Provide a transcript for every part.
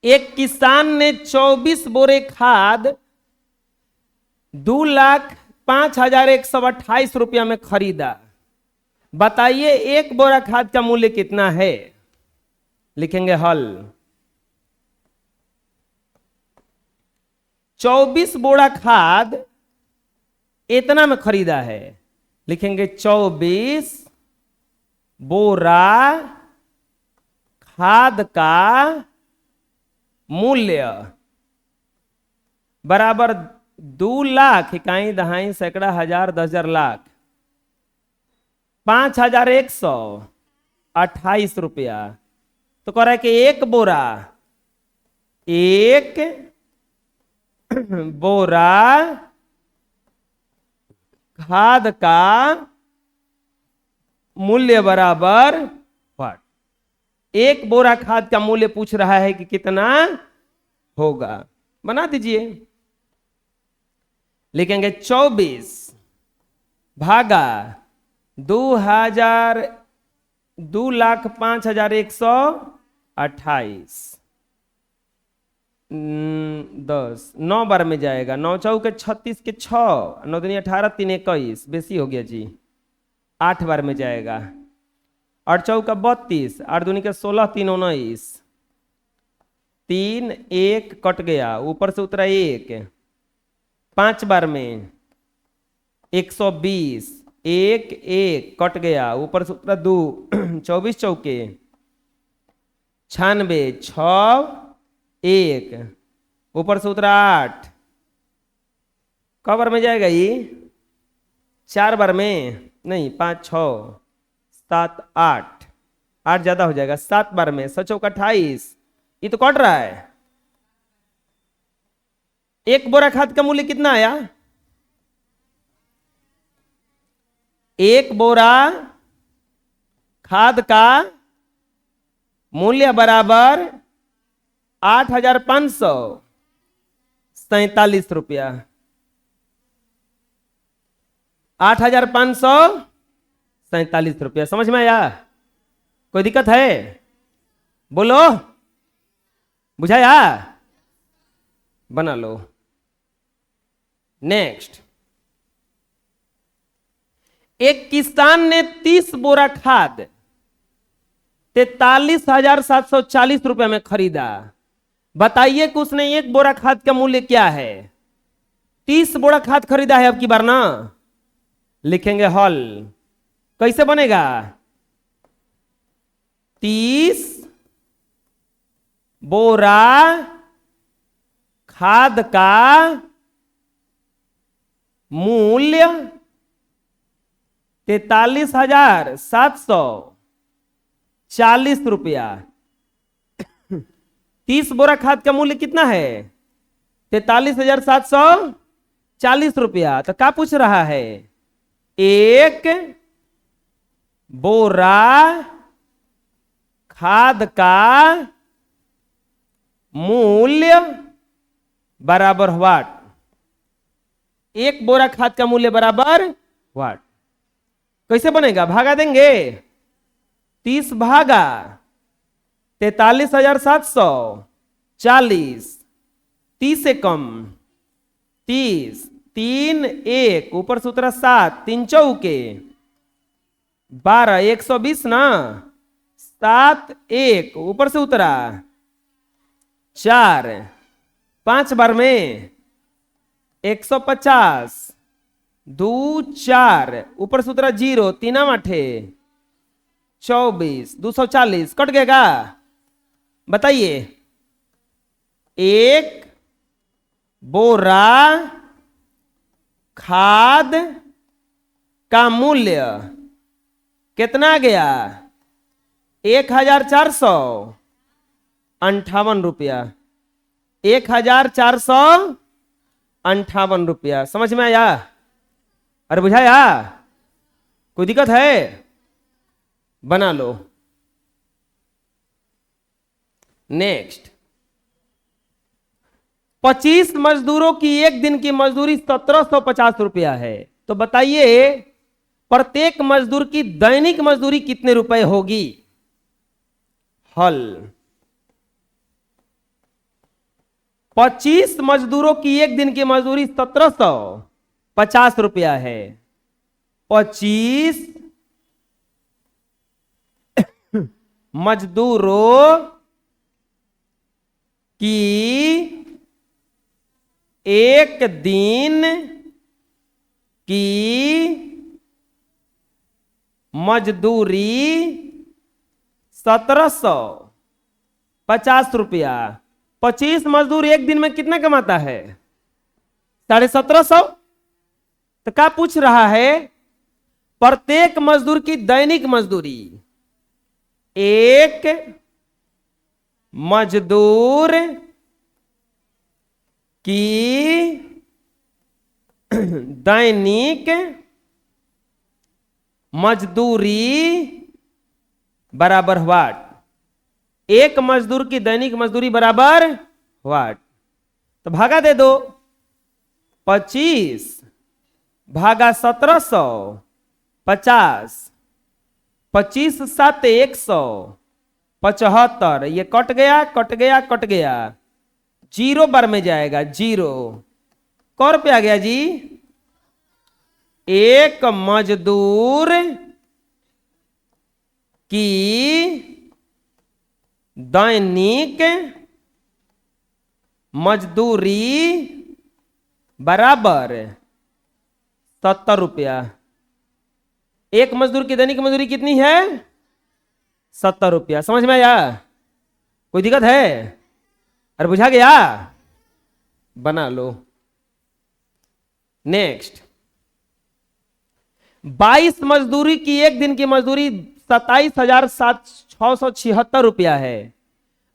एक किसान ने 24 बोरे खाद 2,05,128 रुपया में खरीदा। बताइए एक बोरा खाद का मूल्य कितना है? लिखेंगे हल। 24 बोरा खाद इतना में खरीदा है, लिखेंगे 24 बोरा खाद का मूल्य बराबर 2 लाख, इकाई दहाई सैकड़ा हजार 10,000 लाख 5,128 रुपया। तो कह रहा है कि एक बोरा खाद का मूल्य बराबर व्हाट? एक बोरा खाद का मूल्य पूछ रहा है कि कितना होगा। बना दीजिए। लिखेंगे 24 भागा 2,05,128 10 9 बार में जाएगा। 9 चौके 36 के 6, 9 दूनी 18, 3 21, बेसी हो गया जी। 8 बार में जाएगा। 8 चौका 32, 8 दूनी के 16, 3 19, 3 1 कट गया, ऊपर से उतरा 1। 5 बार में 120, 1 1 कट गया, ऊपर से उतरा 2। 24 चौके 96, 6 1, ऊपर से उतरा 8। कब बार में जाएगा ये? 4 बार में नहीं, 5 6 7 8, 8 ज्यादा हो जाएगा। 7 बार में 7 चौका 28, ये तो कट रहा है। एक बोरा खाद का मूल्य कितना आया? एक बोरा खाद का मूल्य बराबर 8,547 रुपया। 8,547 रुपया। समझ में आया? कोई दिक्कत है? बोलो, बुझाया? बना लो। नेक्स्ट, एक किसान ने 30 बोरा खाद 43,740 रुपए में खरीदा। बताइए कि उसने एक बोरा खाद का मूल्य क्या है? 30 बोरा खाद खरीदा है अब की बार ना। लिखेंगे हल। कैसे बनेगा? 30 बोरा खाद का मूल्य 43,740 रुपया। 30 बोरा खाद का मूल्य कितना है? 43,740 रुपया। तो क्या पूछ रहा है? एक बोरा खाद का मूल्य बराबर व्हाट? एक बोरा खाद का मूल्य बराबर व्हाट? कैसे बनेगा? भागा देंगे। 30 भागा 43,740, 30 से कम 30, 3 1, ऊपर से उतरा 7, 3 चौके 12, 120 ना। 7 1, ऊपर से उतरा 4, 5 बार में 150, 2 4, ऊपर से उतरा 0, 3 8 24, 240 कट गएगा। बताइए एक बोरा खाद का मूल्य कितना गया? 1,458 रुपया। 1,458 रुपया। समझ में आया? अरे बुझाया? कोई दिक्कत है? बना लो। नेक्स्ट, 25 मजदूरों की एक दिन की मजदूरी 1,750 रुपया है। तो बताइए प्रत्येक मजदूर की दैनिक मजदूरी कितने रुपए होगी? हल। 25 मजदूरों की एक दिन की मजदूरी 1750 है। 25 मजदूरों की एक दिन की मजदूरी 1750। 25 मजदूर एक दिन में कितना कमाता है? 1750। तो क्या पूछ रहा है? प्रत्येक मजदूर की दैनिक मजदूरी। एक मजदूर की दैनिक मजदूरी बराबर व्हाट? एक मजदूर की दैनिक मजदूरी बराबर व्हाट? तो भागा दे दो। 25 भागा 1750। 25 7 175। ये कट गया कट गया कट गया, जीरो बार में जाएगा। जीरो कौन पे आ गया जी? एक मजदूर की दैनिक मजदूरी बराबर 70 रुपया। एक मजदूर की दैनिक मजदूरी कितनी है? 70 रुपया। समझ में आया? कोई दिक्कत है? अरे बुझा गया? बना लो। नेक्स्ट, 22 मजदूरी की एक दिन की मजदूरी 27,676 रुपया है।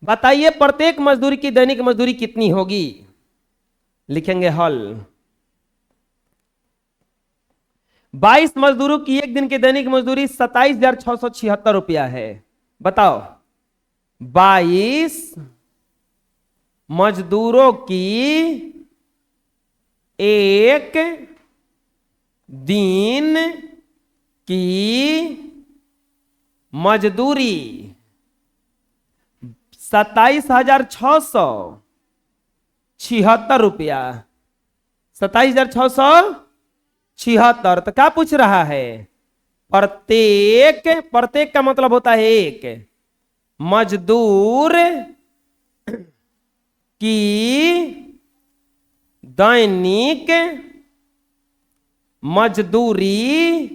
बताइए प्रत्येक मजदूरी की दैनिक मजदूरी कितनी होगी? लिखेंगे हल। 22 मजदूरों की एक दिन की दैनिक मजदूरी 27,676 रुपया है। बताओ 22 मजदूरों की एक दिन की मजदूरी 27,676 रुपया। 27,676। तो क्या पूछ रहा है? प्रत्येक, प्रत्येक का मतलब होता है एक, मजदूर की दैनिक मजदूरी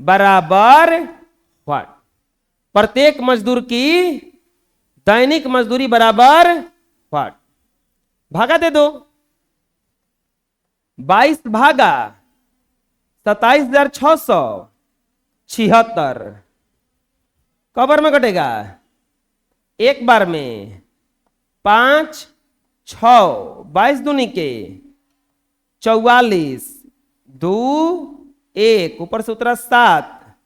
बराबर व्हाट? प्रत्येक मजदूर की दैनिक मजदूरी बराबर व्हाट? भागा दे दो। 22 भागा 27,676 कबर में कटेगा? एक बार में 5 6 22 दूनी के 44 2 1 ऊपर से उतरा 7।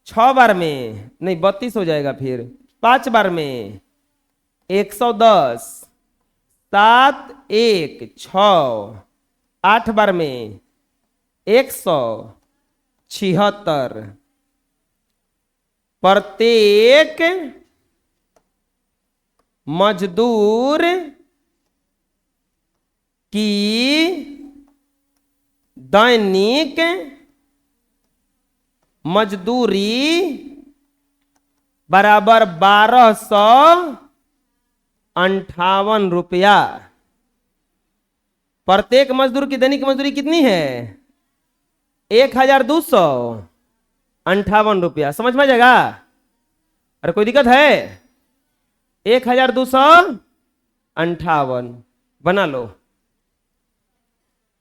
6 बार में नहीं 32 हो जाएगा। फिर 5 बार में 110। 7 1 6। 8 बार में 176। प्रत्येक मजदूर की दैनिक मजदूरी बराबर 1258 रुपया। प्रत्येक मजदूर की दैनिक मजदूरी कितनी है? 1258 रुपया। समझ में आ जाएगा? अरे कोई दिक्कत है? 1258 बना लो।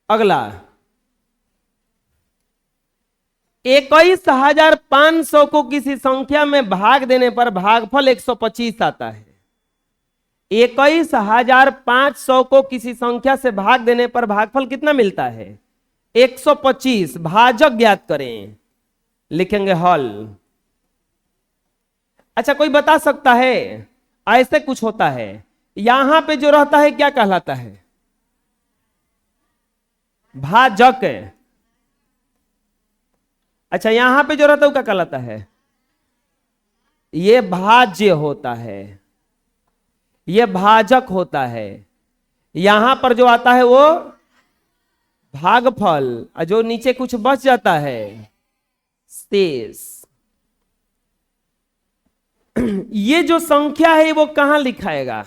अगला 21,500 को किसी संख्या में भाग देने पर भागफल 125 आता है। 21,500 को किसी संख्या से भाग देने पर भागफल कितना मिलता है? 125। भाजक ज्ञात करें। लिखेंगे हल। अच्छा कोई बता सकता है? ऐसे कुछ होता है, यहां पे जो रहता है क्या कहलाता है? भाजक। अच्छा यहां पे जो रहता है वो क्या कहलाता है? ये भाज्य होता है। यह भाजक होता है। यहां पर जो आता है वो भागफल, और जो नीचे कुछ बच जाता है शेष। ये जो संख्या है वो कहां लिखाएगा?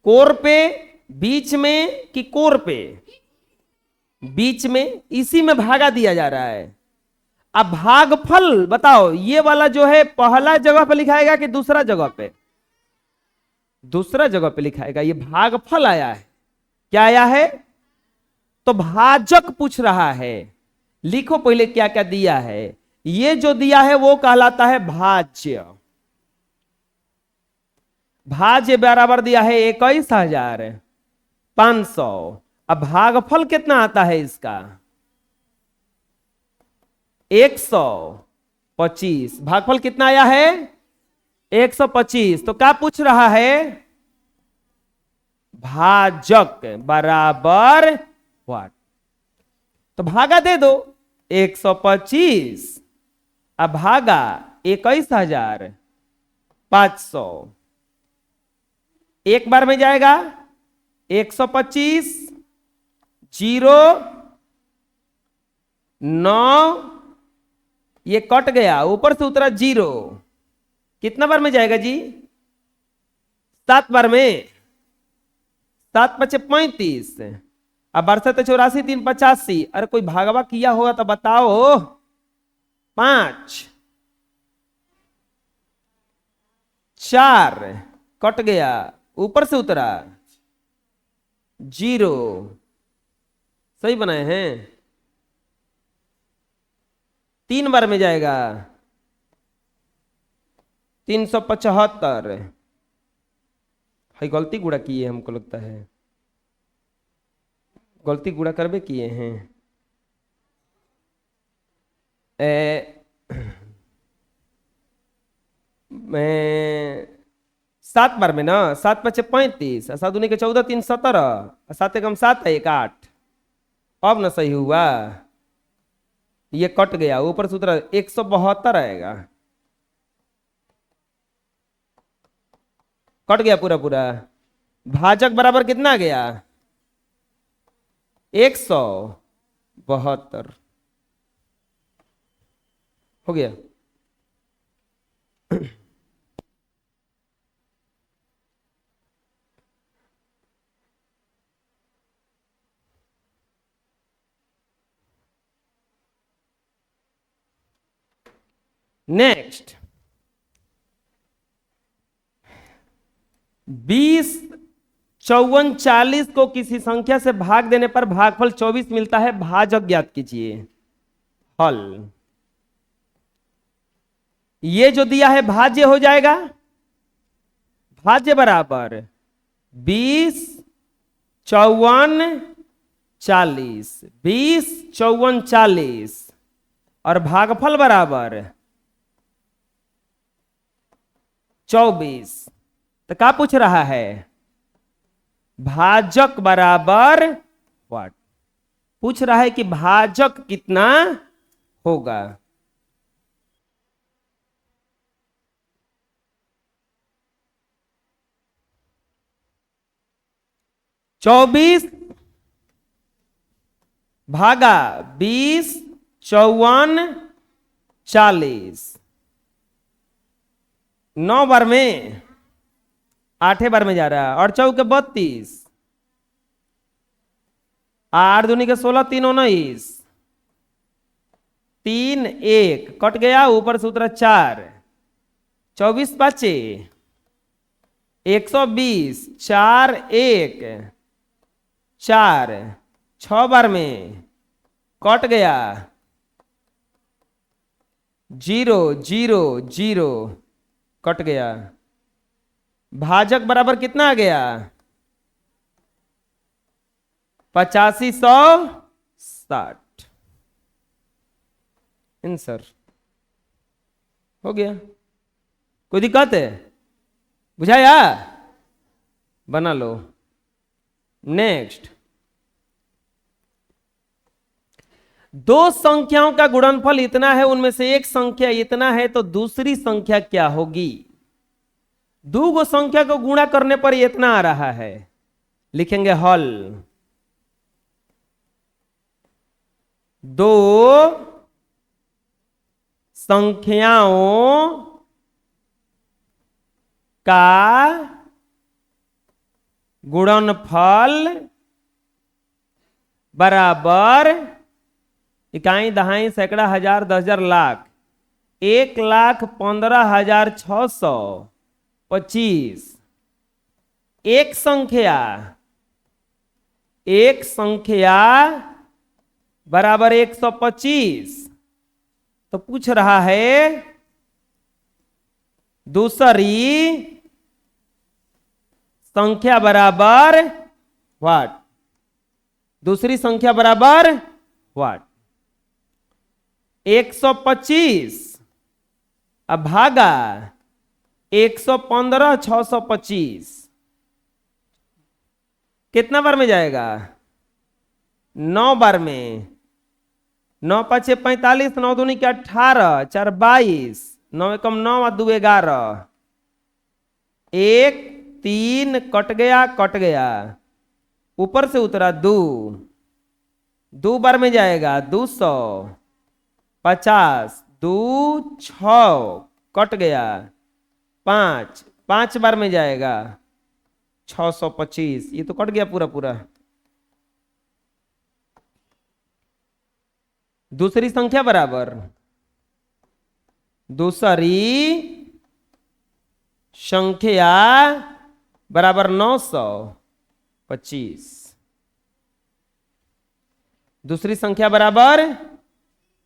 कोर पे, बीच में कि कोर पे? बीच में। इसी में भागा दिया जा रहा है। अब भागफल बताओ, ये वाला जो है पहला जगह पे लिखाएगा कि दूसरा जगह पे? दूसरा जगह पे लिखाएगा। ये भागफल आया है। क्या आया है? तो भाजक पूछ रहा है। लिखो पहले क्या क्या दिया है। ये जो दिया है वो कहलाता है भाज्य। भाज्य बराबर दिया है 21,500। अब भागफल कितना आता है इसका? 125। भागफल कितना आया है? 125। तो क्या पूछ रहा है? भाजक बराबर व्हाट? तो भागा दे दो 125, अब भागा 21,500। एक बार में जाएगा 125, 0, 9, ये कट गया, ऊपर से उतरा 0। कितना बार में जाएगा जी? 7 बार में। 7 × 5 = 35। अब 62, 84, 3 × 85। अरे कोई भागवा किया होगा तो बताओ। 5, 4 कट गया, ऊपर से उतरा 0। सही बनाए हैं। 3 बार में जाएगा 375। है गलती गुड़ा किए, हमको लगता है गलती गुड़ा करबे किए हैं। मैं 7 बार में ना, 7 × 5 = 35, 7 दूनी के 14, 3 = 17, 7 × 7 = 1 = 8। अब ना सही हुआ, ये कट गया, ऊपर से उतरा 172 आएगा। कट गया पूरा पूरा। भाजक बराबर कितना आ गया? 172 हो गया। नेक्स्ट, 20, 54, 40 को किसी संख्या से भाग देने पर भागफल 24 मिलता है। भाजक ज्ञात कीजिए। हल। ये जो दिया है भाज्य हो जाएगा। भाज्य बराबर 20, 54, 40। 20, 54, 40 और भागफल बराबर 24। तो क्या पूछ रहा है? भाजक बराबर व्हाट? पूछ रहा है कि भाजक कितना होगा। चौबीस भागा 20, 54, 40। 9 बार में, 8 बार में जा रहा है। और चौके 32, 8 दूनी के 16, 3 × 19, 3, 1 कट गया, ऊपर से उतरा 4। 24 × 5 = 120, 4, 1 4। 6 बार में कट गया, 0, 0, 0 कट गया। भाजक बराबर कितना आ गया? 8560। आंसर हो गया। कोई दिक्कत है? बुझाया? बना लो। नेक्स्ट, 2 संख्याओं का गुणनफल इतना है, उनमें से एक संख्या इतना है, तो दूसरी संख्या क्या होगी? दो गो संख्या को गुणा करने पर इतना आ रहा है, लिखेंगे हल। दो संख्याओं का गुणनफल बराबर इकाई दहाई सैकड़ा हजार 10,000 लाख 1,15,625। एक संख्या बराबर 125। तो पूछ रहा है दूसरी संख्या बराबर व्हाट, दूसरी संख्या बराबर व्हाट। 125 अब भागा 115,625 कितना बार में जाएगा? 9 बार में। 9 5 45, 9 दूनी के 18, 4 22, 9 एकम 9 और 2 11, 1 3 कट गया, ऊपर से उतरा 2 बार में जाएगा 250, 2 6 कट गया, 5 बार में जाएगा 625। ये तो कट गया पूरा। दूसरी संख्या बराबर, दूसरी संख्या बराबर 925। दूसरी संख्या बराबर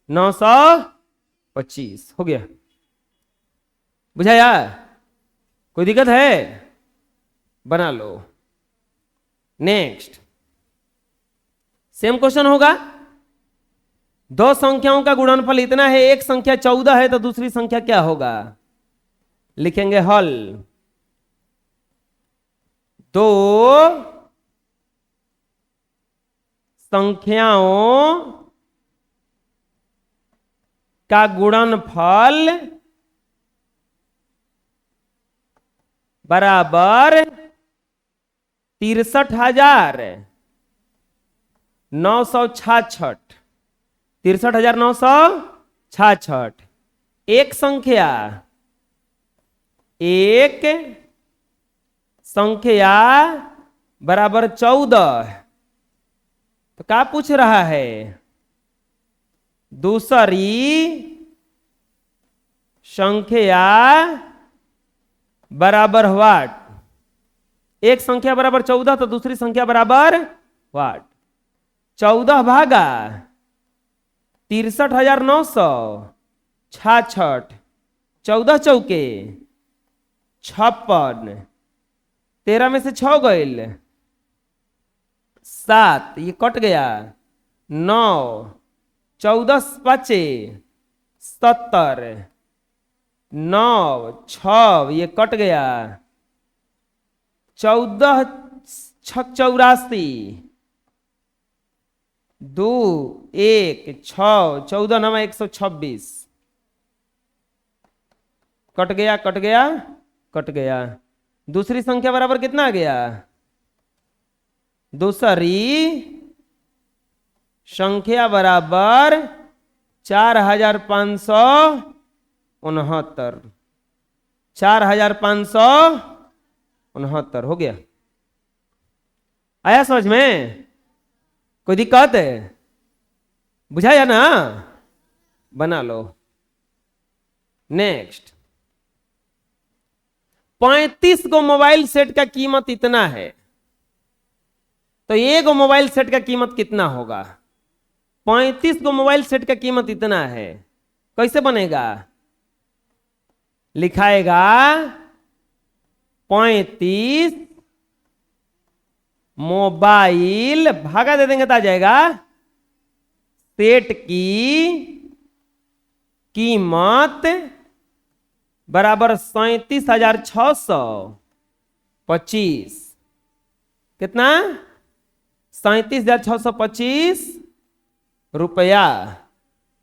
925 हो गया। बुझाया? कोई दिक्कत है? बना लो। नेक्स्ट सेम क्वेश्चन होगा। दो संख्याओं का गुणनफल इतना है, एक संख्या 14 है तो दूसरी संख्या क्या होगा? लिखेंगे हल। दो संख्याओं का गुणनफल बराबर 63,966। 63,966। एक संख्या बराबर 14। तो क्या पूछ रहा है? दूसरी संख्या बराबर व्हाट। एक संख्या बराबर 14 तो दूसरी संख्या बराबर व्हाट। 14 भागा 63,966, 14 चौके 56, 13 में से 6 गईल 7, ये कट गया 9, 14 5 70, 9 6 ये कट गया 14 6 84, 2 1 6 14 9 126 कट गया। दूसरी संख्या बराबर कितना आ गया? दूसरी संख्या बराबर 4,569। 4,569 हो गया। आया समझ में? कोई दिक्कत है? बुझाया ना? बना लो। नेक्स्ट 35 गो मोबाइल सेट का कीमत इतना है, तो एक गो मोबाइल सेट का कीमत कितना होगा? 35 गो मोबाइल सेट का कीमत इतना है, कैसे बनेगा? लिखाएगा 35 मोबाइल भागा दे देंगे तो आ जाएगा सेट की कीमत बराबर 37,625। कितना? 37,625 रुपया।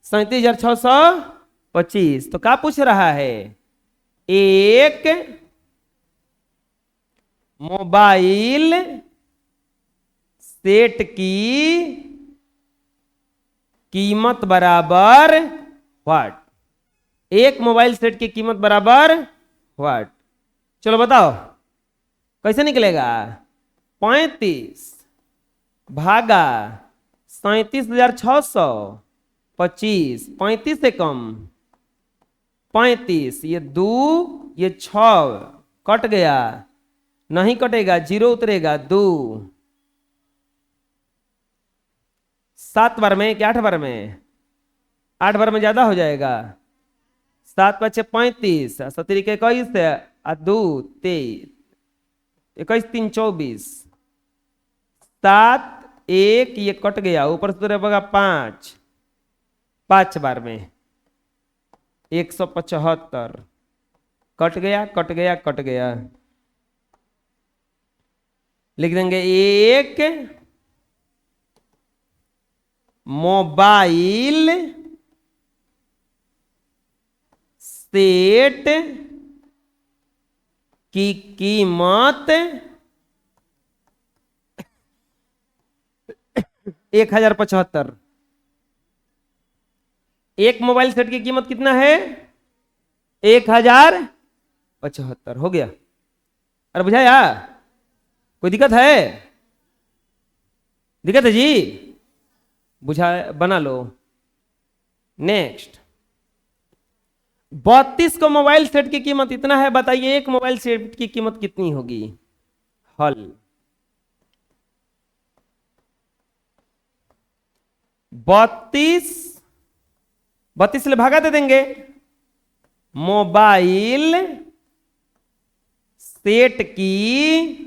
37,625। तो क्या पूछ रहा है? एक मोबाइल सेट की कीमत बराबर व्हाट। एक मोबाइल सेट की कीमत बराबर व्हाट। चलो बताओ कैसे निकलेगा। 35 भागा 37,600, 25, 35 से कम 35, ये 2, ये 6 कट गया, नहीं कटेगा, 0 उतरेगा, 2 7 बार में कि 8 बार में, 8 बार में ज्यादा हो जाएगा। 7 5 35, 17 के 21 आ 2 23, 21 3 24, 7 1 ये कट गया, ऊपर से रहेगा 5, 5 बार में 175, कट गया कट गया कट गया। लिख देंगे एक मोबाइल सेट की कीमत 1075। एक मोबाइल सेट की कीमत कितना है 1075 हो गया। अरे बुझाया कोई दिक्कत है, दिक्कत है जी, बुझा बना लो। नेक्स्ट 32 को मोबाइल सेट की कीमत इतना है, बताइए एक मोबाइल सेट की कीमत कितनी होगी। हल 32 से भागा दे देंगे। मोबाइल सेट की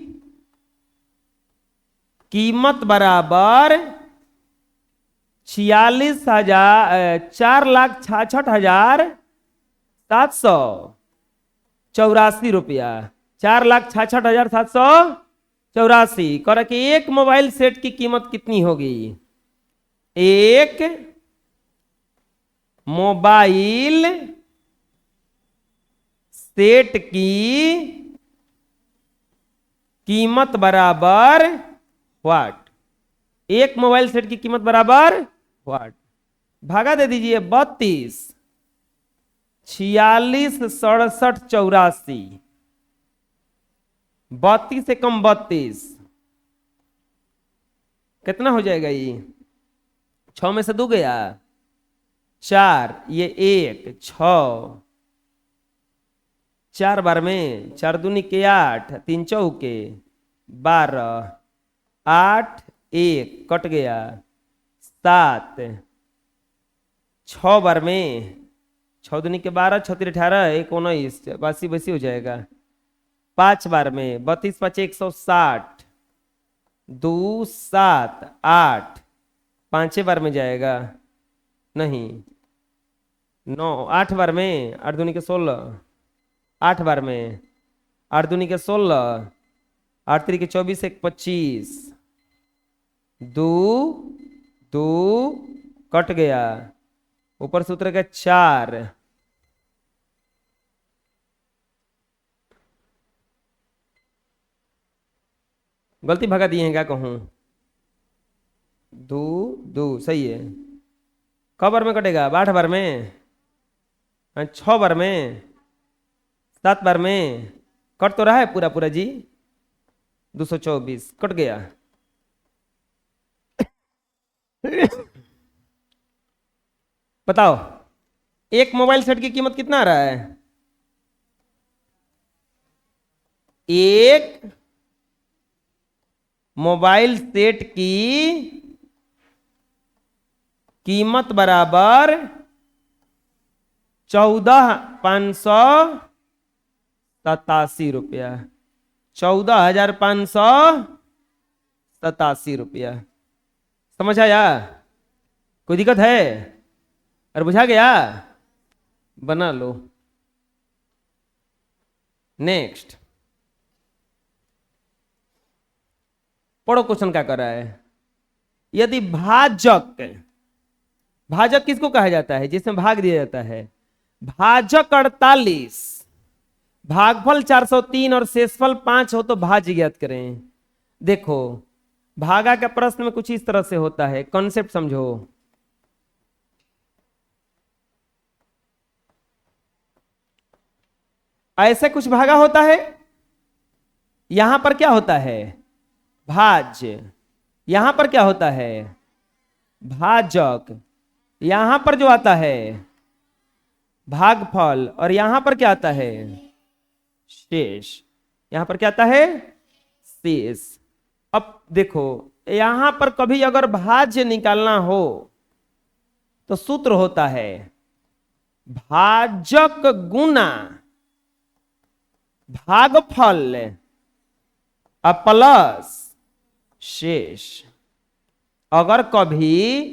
कीमत बराबर 4,66,784 रुपया। 4,66,784 कर कि एक मोबाइल सेट की कीमत कितनी होगी। एक मोबाइल सेट की कीमत बराबर व्हाट। एक मोबाइल सेट की कीमत बराबर व्हाट। भागा दे दीजिए 32, 46, 67, 84, 32 से कम 32 कितना हो जाएगा ये। 6 में से 2 गया 4, ये 1 6, 4 बार में 4 दूनी के 8, 3 चौके 12, 8 1 कट गया, 7 6 बार में 6 दूनी के 12, 6 3 18, 1 19, 82 बसी हो जाएगा। 5 बार में 32 5 160, 2 7 8, 5 बार में जाएगा नहीं 9, 8 बार में 8 दूनी के 16, 8 बार में 8 दूनी के 16, 8 3 के 24, 1 25, 2 2 कट गया, ऊपर से उतरेगा 4, गलती भगा दिए हैं क्या कहूं। 2 2 सही है। कब बार में कटेगा 8 बार में, 6 बार में, 7 बार में, कट तो रहा है पूरा पूरा जी। 224 कट गया। बताओ एक मोबाइल सेट की कीमत कितना आ रहा है। एक मोबाइल सेट की कीमत बराबर 14,587 रुपया। 14,587 रुपया। समझ आया कोई दिक्कत है। अरे बुझा गया बना लो। नेक्स्ट पढ़ो क्वेश्चन क्या कर रहा है। यदि भाजक, भाजक किसको कहा जाता है जिसमें भाग दिया जाता है। भाजक 48 भागफल 403 और शेषफल 5 हो तो भाज्य ज्ञात करें। देखो भागा का प्रश्न में कुछ इस तरह से होता है, कॉन्सेप्ट समझो। ऐसे कुछ भागा होता है, यहां पर क्या होता है भाज्य, यहां पर क्या होता है भाजक, यहां पर जो आता है भागफल, और यहां पर क्या आता है शेष, यहां पर क्या आता है शेष। अब देखो यहां पर कभी अगर भाज्य निकालना हो तो सूत्र होता है भाजक गुना भागफल प्लस शेष। अगर कभी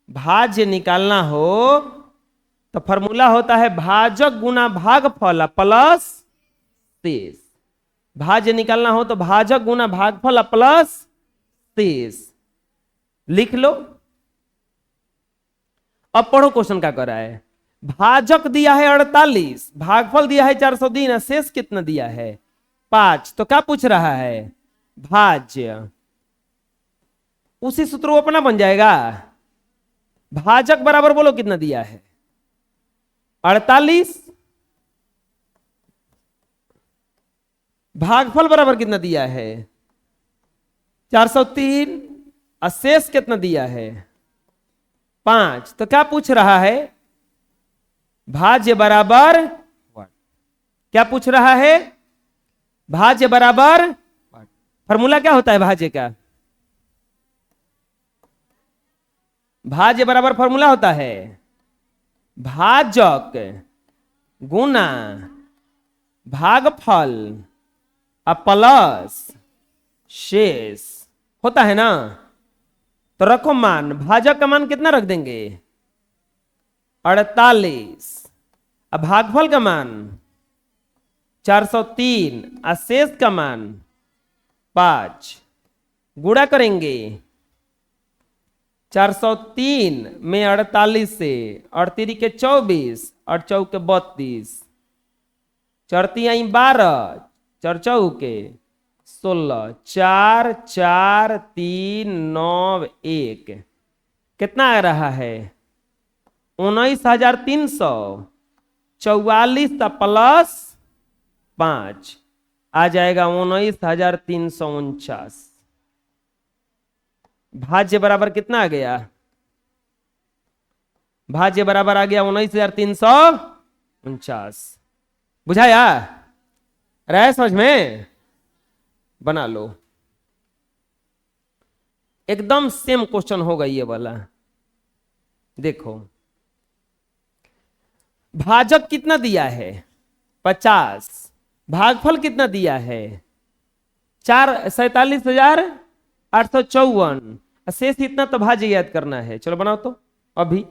भाज्य निकालना हो तो फॉर्मूला होता है भाजक गुना भागफल प्लस शेष। भाज्य निकालना हो तो भाजक गुना भागफल प्लस शेष। लिख लो। अब पढ़ो क्वेश्चन क्या कर रहा है। भाजक दिया है 48, भागफल दिया है 403, शेष कितना दिया है 5। तो क्या पूछ रहा है भाज्य। उसी सूत्र वो अपना बन जाएगा। भाजक बराबर बोलो कितना दिया है 48, भागफल बराबर कितना दिया है 403, और शेष कितना दिया है 5। तो क्या पूछ रहा है भाज्य बराबर, क्या पूछ रहा है भाज्य बराबर, फॉर्मूला क्या होता है भाज्य का, भाज्य बराबर फॉर्मूला होता है भाजक गुना भागफल प्लस शेष होता है ना। तो रखो मान, भाजक का मान कितना रख देंगे 48, अब भागफल का मान 403, और शेष का मान 5। गुणा करेंगे 403 में 48 से, 38 के 24 और 4 के 32, 4 12, 4 के 16, 4 4 3 9 1, कितना आ रहा है 19,344 प्लस 5 आ जाएगा 19,349। भाज्य बराबर कितना आ गया, भाज्य बराबर आ गया 19,349। बुझाया रहे समझ में, बना लो। एकदम सेम क्वेश्चन होगा ये वाला। देखो भाजक कितना दिया है 50, भागफल कितना दिया है 47,854, शेष इतना तो भाज्य याद करना है। चलो बनाओ तो, अभी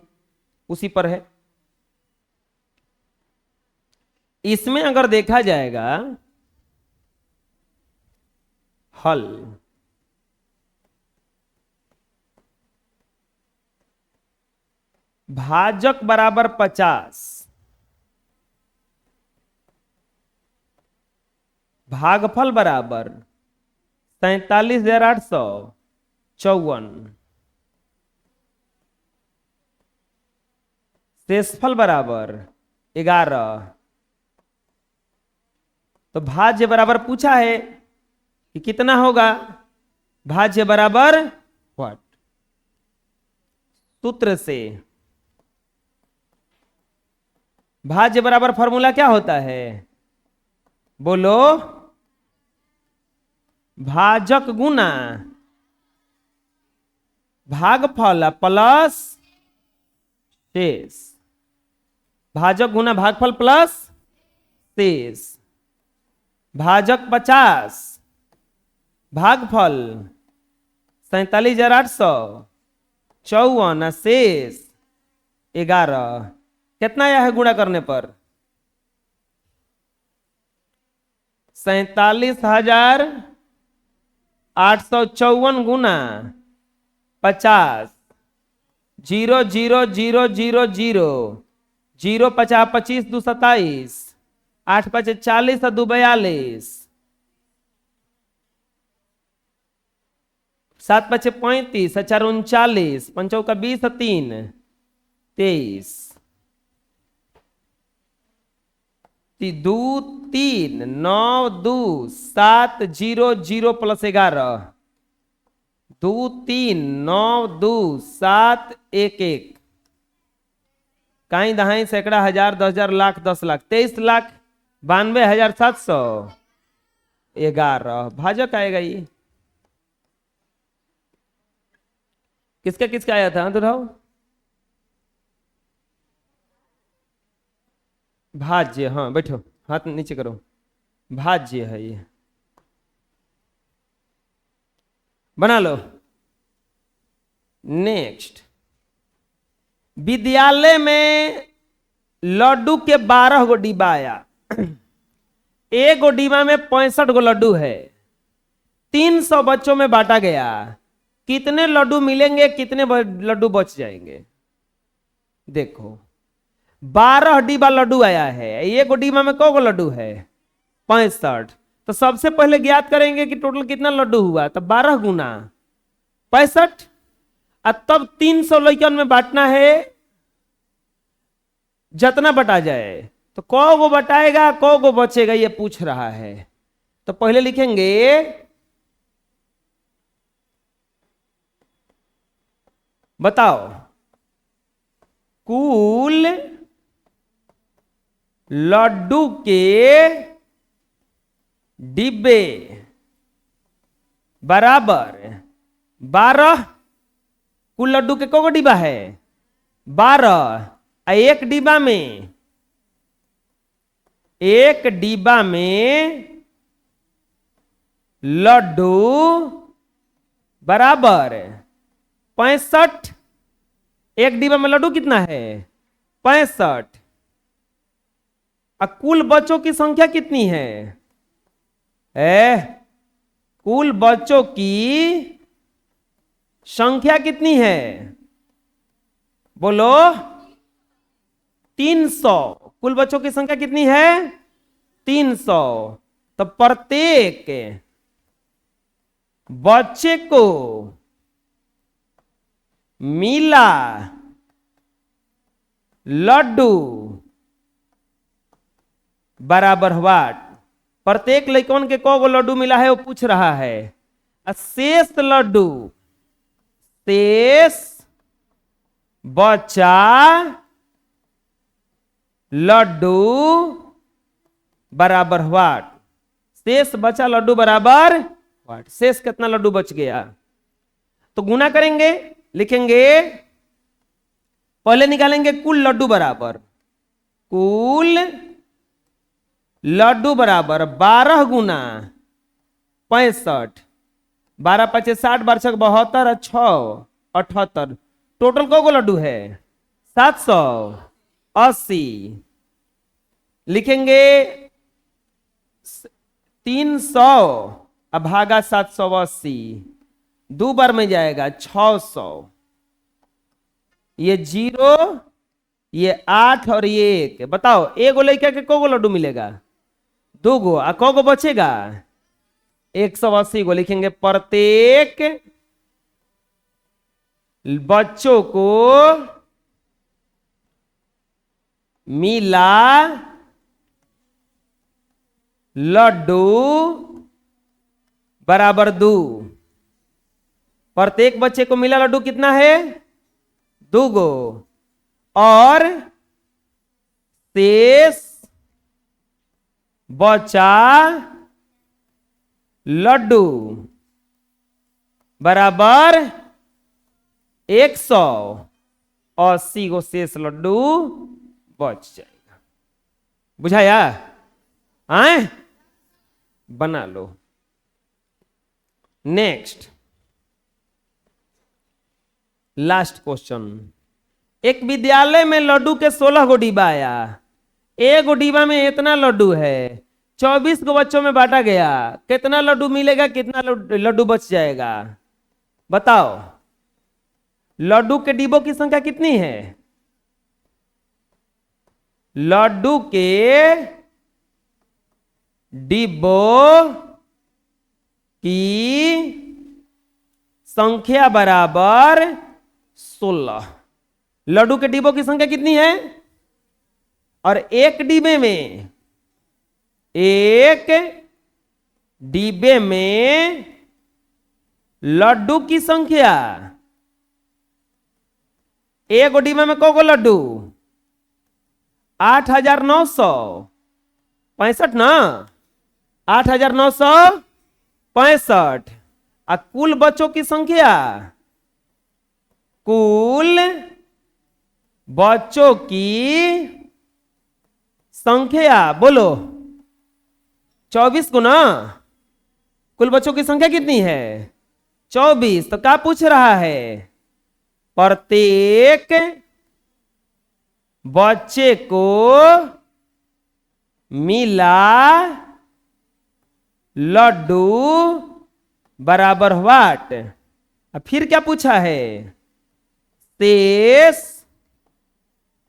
उसी पर है। इसमें अगर देखा जाएगा हल, भाजक बराबर 50, भागफल बराबर 47,854, शेषफल बराबर 11। तो भाज्य बराबर पूछा है कि कितना होगा, भाज्य बराबर व्हाट, सूत्र से भाज्य बराबर फॉर्मूला क्या होता है बोलो, भाजक गुना भागफल प्लस शेष, भाजक गुना भागफल प्लस शेष। भाजक 50, भागफल 47,854, शेष 11। कितना आया है गुणा करने पर 47,854 गुना 50, 0 0 0 0 0 0 50 25 2 27, 8 5 40 और 2 42, 7 5 35 और 4 39, 5 चौका 20 और 3 23, 2 3 9 2 7 0 0 प्लस 11, 2 3 9 2 7 1 1, कहीं दहाई सैकड़ा हजार 10,000 लाख 10 लाख 23,92,711, भाजक आएगा ये। किसका किसका आया था दोहराओ? भाज्य, हाँ बैठो, हाथ नीचे करो, भाज्य है ये, बना लो। नेक्स्ट, विद्यालय में लड्डू के 12 गो डिब्बा आया। एक गो डिब्बा में 65 गो लड्डू है, 300 बच्चों में बांटा गया, कितने लड्डू मिलेंगे, कितने लड्डू बच जाएंगे? देखो 12 डिब्बा लड्डू आया है, एक गो डिब्बा में कौ लड्डू है? 65। तो सबसे पहले ज्ञात करेंगे कि टोटल कितना लड्डू हुआ, तो 12 गुना 65, और तब 300 लड़कियों में बांटना है, जितना बटा जाए। तो कौ गो बटाएगा, कौ गो बचेगा, ये पूछ रहा है। तो पहले लिखेंगे बताओ कुल लड्डू के डिब्बे बराबर 12, कुल लड्डू के को डिब्बा है 12, एक डिब्बा में, एक डिब्बा में लड्डू बराबर 65, एक डिब्बा में लड्डू कितना है 65, और कुल बच्चों की संख्या कितनी है? कुल बच्चों की संख्या कितनी है? बोलो 300। कुल बच्चों की संख्या कितनी है? 300। तो प्रत्येक बच्चे को मिला लड्डू बराबर वाट, प्रत्येक लड़कों के को लड्डू मिला है वो पूछ रहा है। शेष लड्डू, शेष बचा लड्डू बराबर वाट, शेष बचा लड्डू बराबर वाट, शेष कितना लड्डू बच गया? तो गुना करेंगे, लिखेंगे पहले निकालेंगे कुल लड्डू बराबर, कुल लड्डू बराबर 12 गुना 65, 12 5 60, 12 6 72, 6 78, टोटल को लड्डू है 780। लिखेंगे 300 भागा 780, 2 बार में जाएगा 600, ये 0, ये 8 और ये 1। बताओ एक गो लड़का के को लड्डू मिलेगा? 2 गो, आ को बचेगा 180 गो। लिखेंगे प्रत्येक बच्चों को मिला लड्डू बराबर 2, प्रत्येक बच्चे को मिला लड्डू कितना है? 2 गो, और शेष बचा लड्डू बराबर 180 गो शेष लड्डू बच जाएगा। बुझाया? आए बना लो। Next, last question. एक विद्यालय में लड्डू के 16 गो डिब्बा आया, एक गो डिब्बा में इतना लड्डू है, 24 गो बच्चों में बांटा गया, कितना लड्डू मिलेगा, कितना लड्डू बच जाएगा? बताओ लड्डू के डिब्बों की संख्या कितनी है? लड्डू के डिब्बों की संख्या बराबर 16। लड्डू के डिब्बों की संख्या कितनी है? और एक डिब्बे में लड्डू की संख्या, एक डिब्बे में को लड्डू? 8,965 ना, 8,965। और कुल बच्चों की संख्या, कुल बच्चों की संख्या बोलो 24 को ना। कुल बच्चों की संख्या कितनी है? 24। तो क्या पूछ रहा है? प्रत्येक बच्चे को मिला लड्डू बराबर व्हाट? अब फिर क्या पूछा है? शेष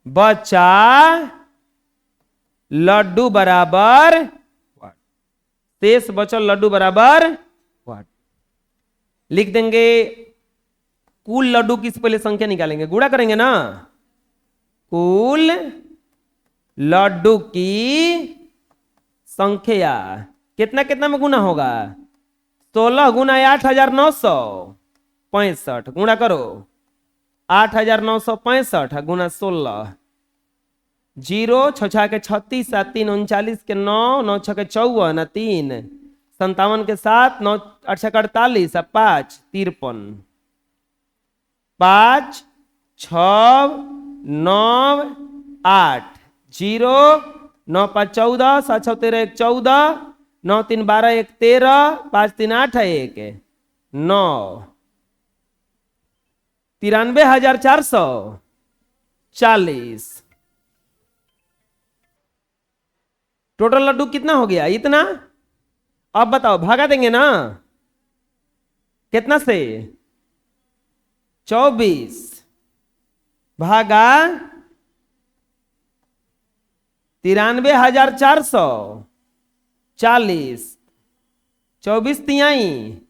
बचा लड्डू बराबर व्हाट? शेष बचा लड्डू बराबर व्हाट? लिख देंगे कुल लड्डू की पहले संख्या निकालेंगे, गुणा करेंगे ना। कुल लड्डू की संख्या कितना कितना में गुना होगा? 16 गुना 8,965 गुणा करो। 8,965 गुना 16, 0 6 के 36, 7 3 39 के 9, 9 6 के 54, 3 57 के 7, 9 8 6 48, 5 53, 5 6 9 8, 0 9 5 14, 7 6 13 1 14, 9 3 12 1 13, 5 3 8 1 9, 93,440। टोटल लड्डू कितना हो गया? इतना। अब बताओ, भागा देंगे ना कितना से? 24 भागा 93,440, 24 तिहाई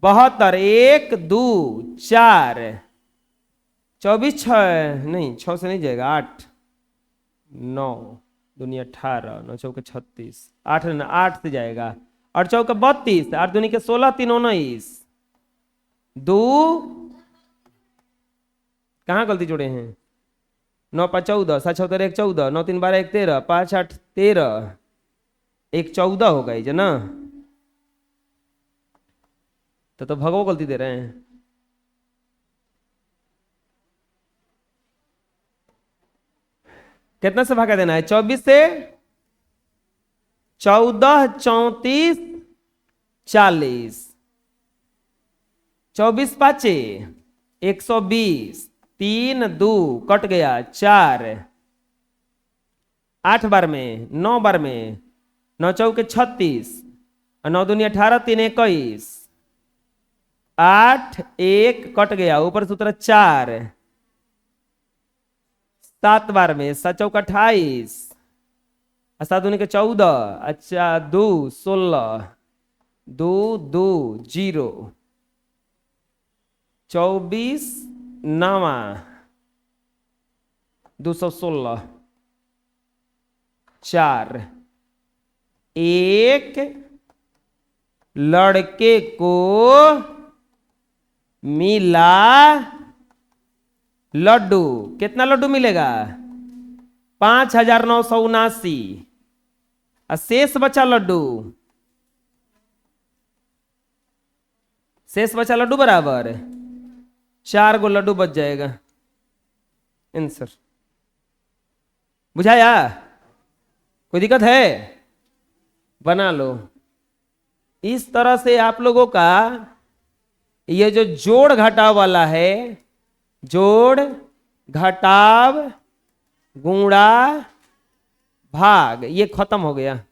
72, 1 2 4, 24 6 नहीं, 6 से नहीं जाएगा, 8 9 दूनी 18, 9 चौके 36, 8 8 से जाएगा, 8 चौके 32, 8 दूनी के 16, 3 19, 2 कहाँ गलती जोड़े हैं? 9 5 14, 7 6 13 1 14, 9 3 12 1 13, 5 8 13, 1 14 होगा ये ना। तो भगवान गलती दे रहे हैं। कितना से भागा देना है? 24 से 14 34 40, 24 5 120, 3 2 कट गया, 4 8 बार में, 9 बार में, 9 चौके 36, 9 दूनी 18, 3 21, 8 1 कट गया, ऊपर सूत्र 4 7 बार में, 7 चौका 28, 7 दूनी के 14, अच्छा 2 16, 2 2 0, 24 9 216, 4 एक लड़के को मिला लड्डू। कितना लड्डू मिलेगा? 5,979। शेष बचा लड्डू, शेष बचा लड्डू बराबर 4 गो लड्डू बच जाएगा। आंसर बुझाया? कोई दिक्कत है? बना लो। इस तरह से आप लोगों का ये जो जोड़ घटाव वाला है, जोड़ घटाव गुणा भाग, ये खत्म हो गया।